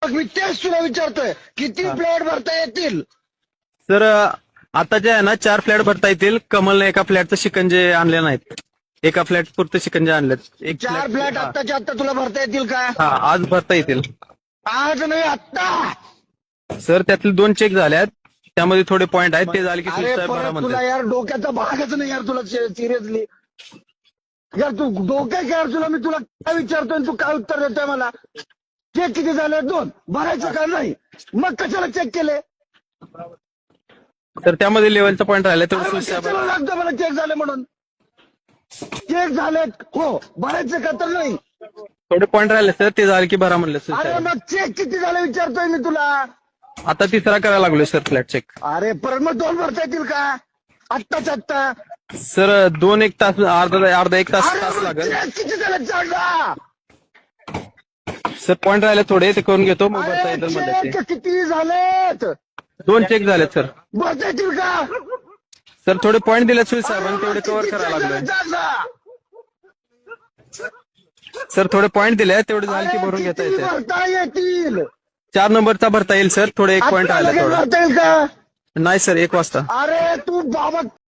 मग मी तेच तुला विचारतोय, किती फ्लॅट भरता येतील? सर आता जे आहे ना 4 फ्लॅट भरता येतील. कमलने एका फ्लॅटचं शिकंजे आणले नाहीत. एका फ्लॅट पुरते शिकंजे आणलेत. 4 फ्लॅट आत्ताच्या आत्ता तुला भरता येतील का? हा आज भरता येतील. आज नाही, आत्ता. सर त्यातले 2 चेक झाल्यात. त्यामध्ये थोडे पॉईंट आहेत, ते झाले की अरे साहेब भरा परत म्हणतात. तुला यार डोक्याचा भागच नाही यार, तुला सिरियसली यार, तू डोक्या यार तुला. मी तुला काय विचारतोय तू काय उत्तर देतोय मला? चेक किती झाले? 2 भरायचं का नाही? मग कशाला चेक केले? तर त्यामध्ये लेवलचा पॉईंट राहिला अरे तेवढं मग कशाला लागतं मला चेक झाले म्हणून? चेक झाले हो, भरायचं का तर नाही? थोडे पॉईंट राहिले सर, ते झाले की भरा म्हणलं सर अरे साहेब. मग चेक किती झाले विचारतोय मी तुला. आता 3रा करायला लागलोय सर फ्लॅट चेक. अरे परत मग 2 भरता येतील का आत्ताच आत्ता? सर 2-1 तास, अर्धा 1 तास अरे मग लागेल चेक किती झाले सांगा. सर. पॉईंट राहिले थोडे, ते करून घेतो मग भरता अरे येतील म्हणलं ते. चेक किती झालेत? 2 चेक झालेत सर. भरता येतील का? सर थोडे पॉईंट दिले सुनील साहेबांनी, अरे तेवढे मग कव्हर किती करायला check लागलोय. झाले सांगा. सर थोडे पॉईंट दिले, तेवढे झाले की अरे भरून घेता किती येते. भरता येतील? 4 नंबरचा भरता येईल सर. थोडे 1 पॉईंट आत्ता राहिला लगेच थोडा. भरता येईल का? नाही सर 1 वाजता. अरे तू बाबा